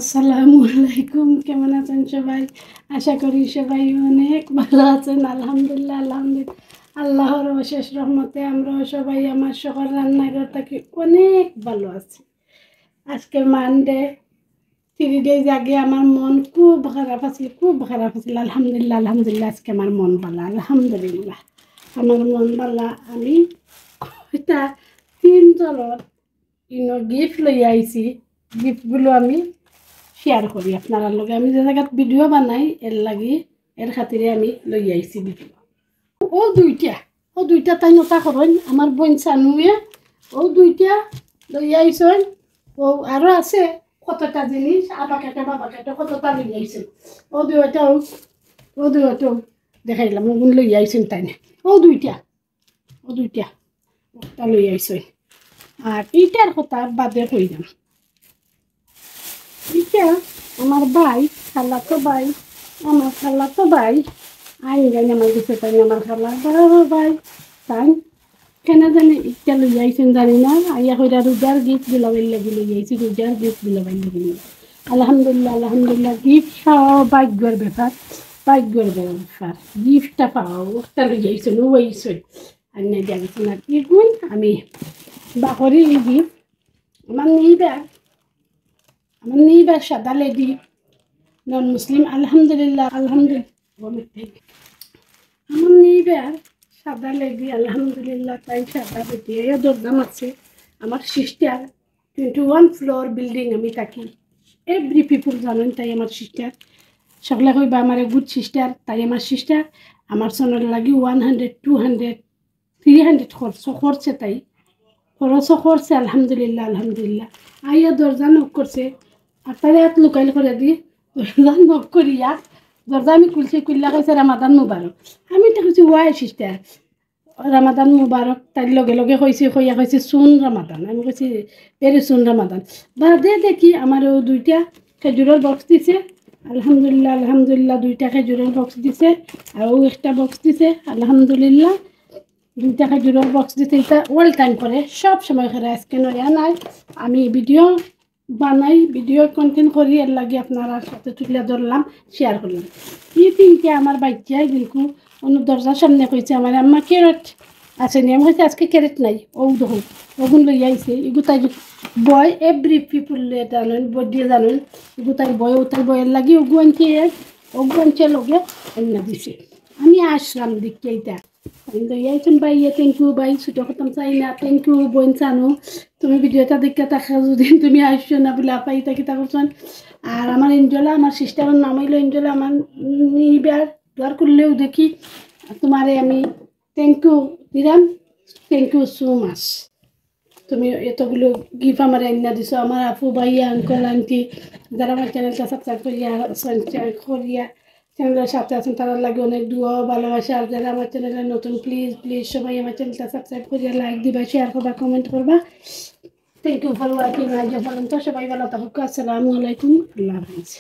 আসসালামু আলাইকুম, কেমন আছেন সবাই? আশা করি সবাই অনেক ভালো আছেন। আলহামদুলিল্লাহ আল্লাহর অশেষ রহমতে আমরাও সবাই আমার সকল রান্নাঘর থাকি অনেক ভালো আছি। আজকে মানডে 3 days আগে আমার মন খুব খারাপ আছিল। আলহামদুলিল্লাহ আজকে আমার মন ভালো। আলহামদুলিল্লাহ আমার মন ভালো। আমি এটা 3 জনের গিফট লই আইছি। গিফটগুলো আমি শেয়ার করি আপনার লগে। আমি যে জায়গায় ভিডিও বানাই এর খাতিরে আমি লই আইছি ভিডিও। ও দুইটা তাই নতা করেন আমার বোন সানুয়ে। ও দুইটা লই আইসন। ও আরো আছে কতটা জিনিস বাবা কেটে কতটা লই আইসেন। ও দুইটাও দেখাইলাম ওগুন লই আইসেন তাই না। ও দুইটা ওটা লই আইসন। আর এইটার কথা বাদে কইলাম। এটা আমার ভাই খালাতো ভাই আইন জানি আমার দিতে পারি আমার খালা বড় ভাই তাই কেন জানি ইটা লই আইছেন জানি না। আইয়া কইরা রোজার গিফট গুলো লাগি লই আইছি। রোজার গিফট গুলো লাগি আলহামদুলিল্লাহ গিফট পাওয়া ভাগ্যের ব্যাপার। গিফটটা পাওয়া ওটা লই আইছেন ও আইছেন আর নাই দেখছেন। আর এগুন আমি বাকরি এই গিফট আমার নিবার সাদা লেডি নন মুসলিম। আলহামদুলিল্লাহ আমার নিবার সাদা লেডি আলহামদুলিল্লাহ। তাই সাদা লেডি এর দরদাম আছে। আমার সিস্টার 21 ফ্লোর বিল্ডিং আমি থাকি। এভরি পিপুল জানেন তাই আমার সিস্টার সকলে কইবা আমার গুড সিস্টার। তাই আমার সিস্টার আমার সোনার লাগি 100 200 300 খরচে তাই খরচও করছে। আলহামদুলিল্লাহ আইয়া দরজা নক করছে। আর তারে হাত লুকাইল করে দি দরজা নক করিয়া দরজা আমি খুললা কইছে রামাদান মুবারক। আমি তো কইছি ওয়াই সিস্টার রামাদান মুবারক। তার লগে কইছে সুন রামাদান। আমি কইছি ভেরি সুন রামাদান। বাদে দেখি আমার ও দুইটা খেজুরের বক্স দিছে। আলহামদুলিল্লাহ 2টা খেজুরের বক্স দিছে। আর ও একটা বক্স দিছে। আলহামদুলিল্লাহ 2টা খেজুরের বক্স দিতে এটা ওয়াল টাইম করে সব সময় করে। আজকে নয়া নাই আমি ভিডিও বানাই ভিডিও কন্টেন্ট করি এর লাগে আপনারা সাথে তুলে ধরলাম শেয়ার করলাম। এই 3টা আমার বাচ্চাই কিন্তু অন্য দরজার সামনে কইছে আমার আম্মা ক্যারেট আছে নি। আমি কইছি আজকে ক্যারেট নাই। ও দেখুন ওগুন লই আইছে। এগুতাই বয় এভরি পিপুল জানেন বডিয়ে জানেন এগুতাই বয়ের লাগে ওগুনকে লগে অন্য দিছে। আমি আসলাম দেখতে এইটা ইয়াইছেন ভাই থ্যাংক ইউ ভাই ছোটো খতম চাই না। থ্যাংক ইউ বোন চানু তুমি ভিডিওটা দেখতে থাকা যদি তুমি আসছো না বলে আপাই থাকি তা করছেন। আর আমার এঞ্জলা আমার সিস্টারের নাম হইলো এঞ্জলা। আমার নিবার দোয়ার করলেও দেখি তোমারে আমি থ্যাংক ইউ দিলাম। Thank you so much. তুমি এতগুলো গিফট আমার আইনা দিছো। আমার আপু ভাইয়া আঙ্কল আন্টি যারা আমার চ্যানেলটা সাবস্ক্রাইব করিয়া চ্যানেলের সাথে আছেন তারা লাগে অনেক দোয়া ভালোবাসা। আর যারা আমার চ্যানেলে নতুন প্লিজ সবাই আমার চ্যানেলটা সাবস্ক্রাইব করিয়া লাইক দিবা শেয়ার করবা কমেন্ট করবা। Thank you for watching. আজ পর্যন্ত সবাই ভালো থাকুক। আসসালামু আলাইকুম, আল্লাহ হাফেজ।